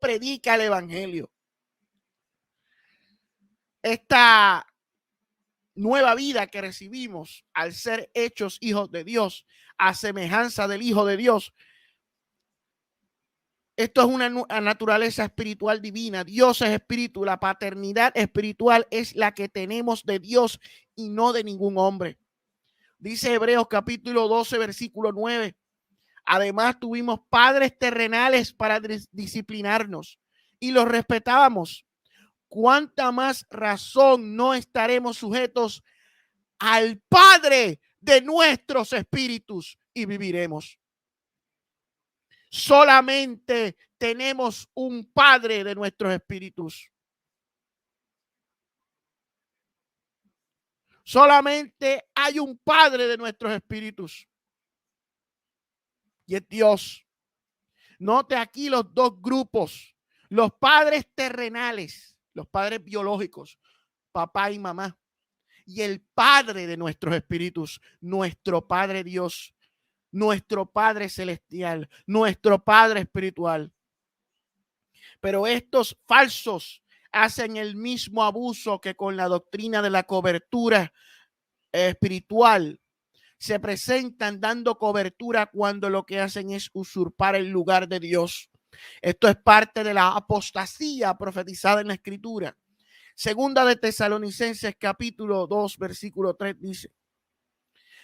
predica el evangelio. Esta nueva vida que recibimos al ser hechos hijos de Dios, a semejanza del Hijo de Dios. Esto es una naturaleza espiritual divina. Dios es espíritu. La paternidad espiritual es la que tenemos de Dios y no de ningún hombre. Dice Hebreos capítulo 12, versículo 9. Además tuvimos padres terrenales para disciplinarnos y los respetábamos. ¿Cuánta más razón no estaremos sujetos al Padre de nuestros espíritus y viviremos? Solamente tenemos un Padre de nuestros espíritus. Solamente hay un Padre de nuestros espíritus. Y es Dios. Note aquí los dos grupos. Los padres terrenales, los padres biológicos, papá y mamá. Y el Padre de nuestros espíritus, nuestro Padre Dios, nuestro Padre celestial, nuestro Padre espiritual. Pero estos falsos hacen el mismo abuso que con la doctrina de la cobertura espiritual. Se presentan dando cobertura cuando lo que hacen es usurpar el lugar de Dios. Esto es parte de la apostasía profetizada en la Escritura. Segunda de Tesalonicenses capítulo 2 versículo 3 dice: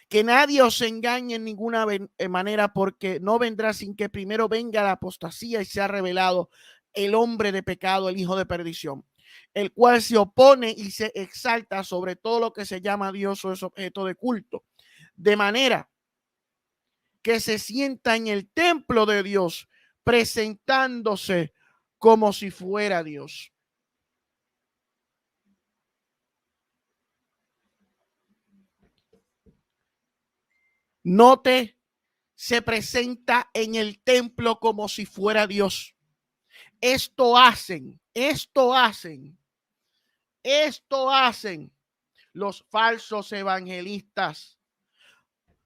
que nadie os engañe en ninguna manera, porque no vendrá sin que primero venga la apostasía y sea revelado el hombre de pecado, el hijo de perdición, el cual se opone y se exalta sobre todo lo que se llama Dios o es objeto de culto, de manera que se sienta en el templo de Dios, presentándose como si fuera Dios. Note, se presenta en el templo como si fuera Dios. Esto hacen los falsos evangelistas,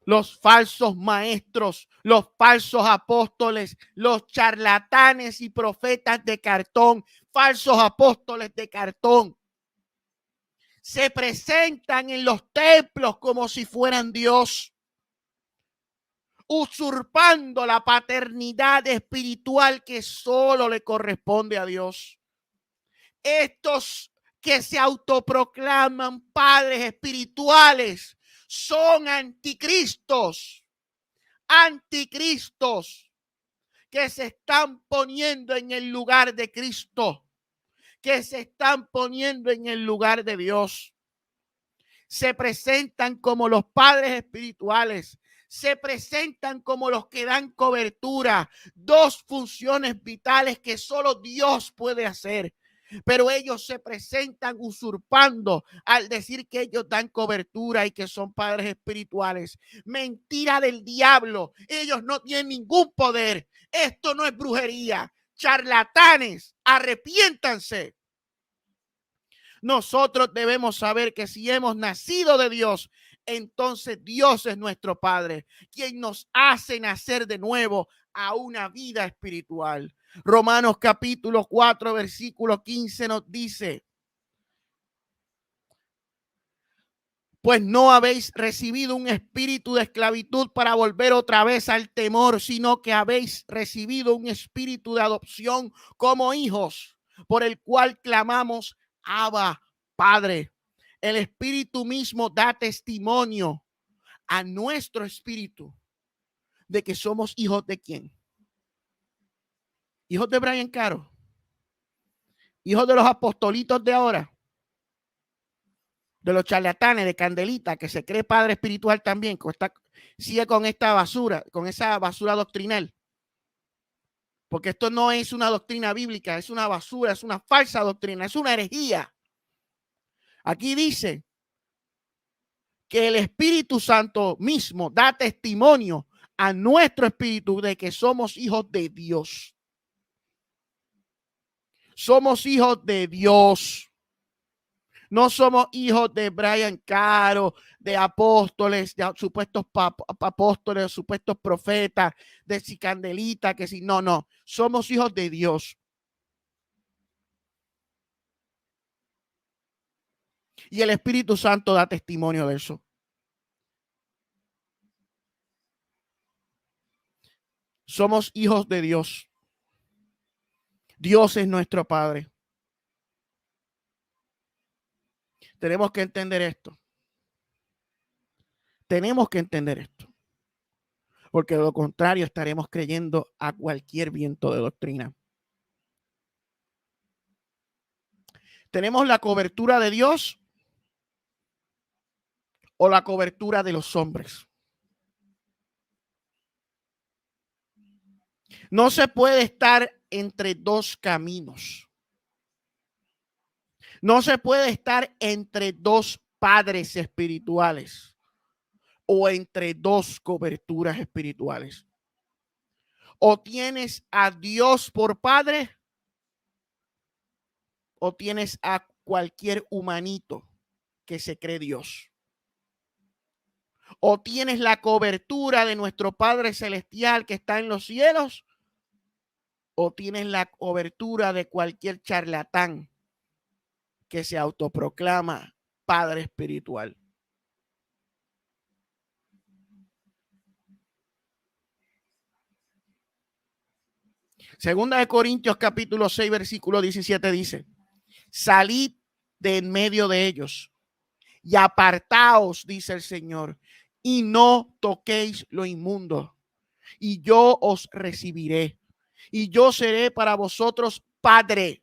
los falsos maestros, los falsos apóstoles, los charlatanes y profetas de cartón, falsos apóstoles de cartón. Se presentan en los templos como si fueran Dios, usurpando la paternidad espiritual que solo le corresponde a Dios. Estos que se autoproclaman padres espirituales son anticristos que se están poniendo en el lugar de Cristo, que se están poniendo en el lugar de Dios. Se presentan como los padres espirituales, se presentan como los que dan cobertura, dos funciones vitales que solo Dios puede hacer. Pero ellos se presentan usurpando al decir que ellos dan cobertura y que son padres espirituales. Mentira del diablo. Ellos no tienen ningún poder. Esto no es brujería. Charlatanes, arrepiéntanse. Nosotros debemos saber que si hemos nacido de Dios, entonces Dios es nuestro Padre, quien nos hace nacer de nuevo a una vida espiritual. Romanos capítulo 4, versículo 15 nos dice: pues no habéis recibido un espíritu de esclavitud para volver otra vez al temor, sino que habéis recibido un espíritu de adopción como hijos, por el cual clamamos: Abba, Padre. El Espíritu mismo da testimonio a nuestro espíritu de que somos hijos de ¿quién? Hijos de Brian Caro, hijos de los apostolitos de ahora, de los charlatanes, de Candelita, que se cree padre espiritual también, sigue con esta basura, con esa basura doctrinal. Porque esto no es una doctrina bíblica, es una basura, es una falsa doctrina, es una herejía. Aquí dice que el Espíritu Santo mismo da testimonio a nuestro espíritu de que somos hijos de Dios. Somos hijos de Dios. No somos hijos de Brian Caro, de apóstoles, de supuestos apóstoles, supuestos profetas, de Candelita, que si no. Somos hijos de Dios. Y el Espíritu Santo da testimonio de eso. Somos hijos de Dios. Dios es nuestro Padre. Tenemos que entender esto. Tenemos que entender esto. Porque de lo contrario estaremos creyendo a cualquier viento de doctrina. ¿Tenemos la cobertura de Dios o la cobertura de los hombres? No se puede estar entre dos caminos. No se puede estar entre dos padres espirituales o entre dos coberturas espirituales. O tienes a Dios por padre o tienes a cualquier humanito que se cree Dios. O tienes la cobertura de nuestro Padre Celestial que está en los cielos, o tienes la cobertura de cualquier charlatán que se autoproclama Padre espiritual. Segunda de Corintios capítulo 6 versículo 17 dice: salid de en medio de ellos y apartaos, dice el Señor, y no toquéis lo inmundo, y yo os recibiré, y yo seré para vosotros padre,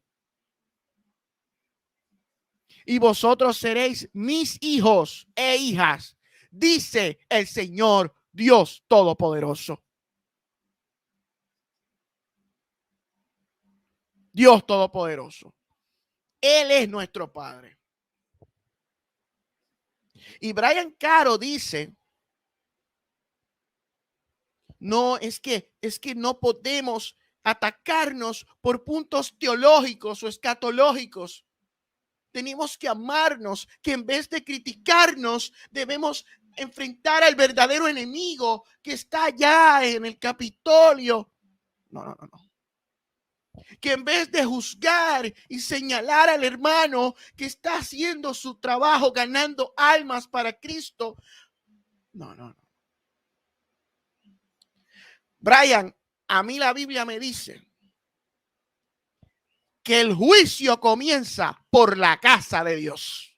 y vosotros seréis mis hijos e hijas, dice el Señor Dios Todopoderoso. Dios Todopoderoso. Él es nuestro Padre. Y Brian Caro dice, no, es que no podemos atacarnos por puntos teológicos o escatológicos. Tenemos que amarnos, que en vez de criticarnos, debemos enfrentar al verdadero enemigo que está allá en el Capitolio. No. Que en vez de juzgar y señalar al hermano que está haciendo su trabajo, ganando almas para Cristo. No. Brian, a mí la Biblia me dice que el juicio comienza por la casa de Dios.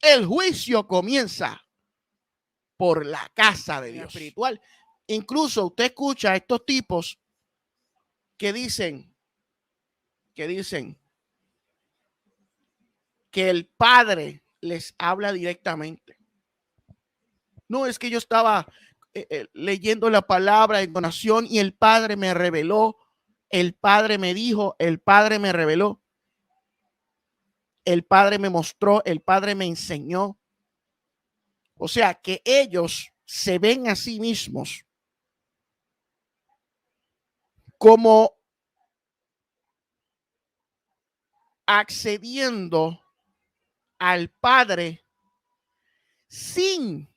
El juicio comienza por la casa de Dios. Espiritual. Incluso usted escucha a estos tipos que dicen que el Padre les habla directamente. No, es que yo estaba leyendo la palabra en donación y el Padre me reveló, el Padre me dijo, el Padre me reveló, el Padre me mostró, el Padre me enseñó. O sea, que ellos se ven a sí mismos como accediendo al Padre sin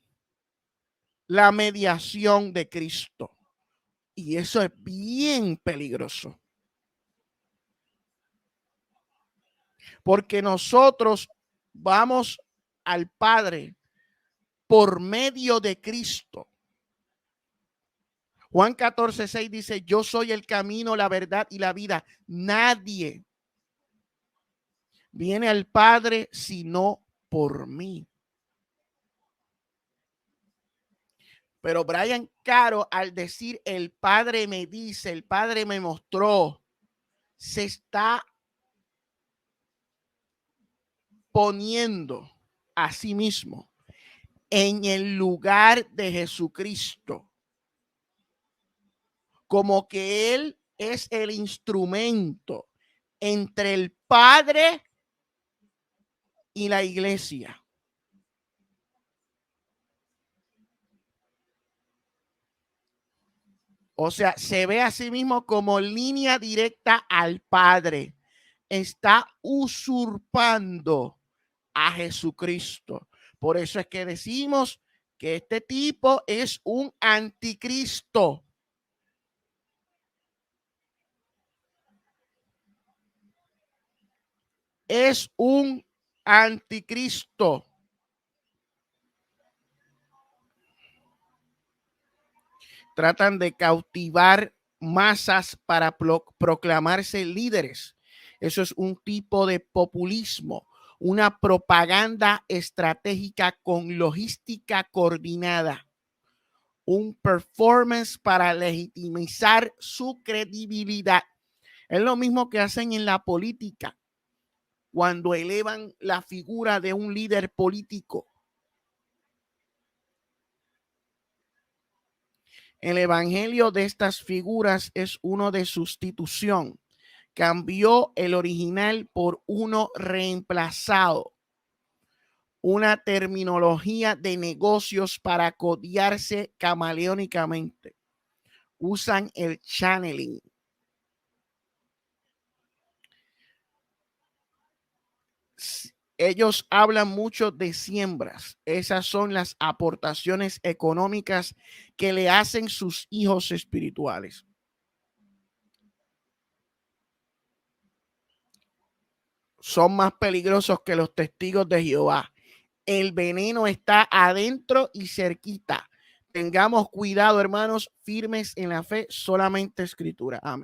la mediación de Cristo. Y eso es bien peligroso. Porque nosotros vamos al Padre por medio de Cristo. Juan 14:6 dice: yo soy el camino, la verdad y la vida. Nadie viene al Padre sino por mí. Pero Brian Caro, al decir el Padre me dice, el Padre me mostró, se está poniendo a sí mismo en el lugar de Jesucristo, como que él es el instrumento entre el Padre y la iglesia. O sea, se ve a sí mismo como línea directa al Padre. Está usurpando a Jesucristo. Por eso es que decimos que este tipo es un anticristo. es un anticristo. Tratan de cautivar masas para proclamarse líderes. Eso es un tipo de populismo, una propaganda estratégica con logística coordinada, un performance para legitimizar su credibilidad. Es lo mismo que hacen en la política cuando elevan la figura de un líder político. El evangelio de estas figuras es uno de sustitución. Cambió el original por uno reemplazado. Una terminología de negocios para codiarse camaleónicamente. Usan el channeling. Ellos hablan mucho de siembras. Esas son las aportaciones económicas que le hacen sus hijos espirituales. Son más peligrosos que los testigos de Jehová. El veneno está adentro y cerquita. Tengamos cuidado, hermanos, firmes en la fe, solamente escritura. Amén.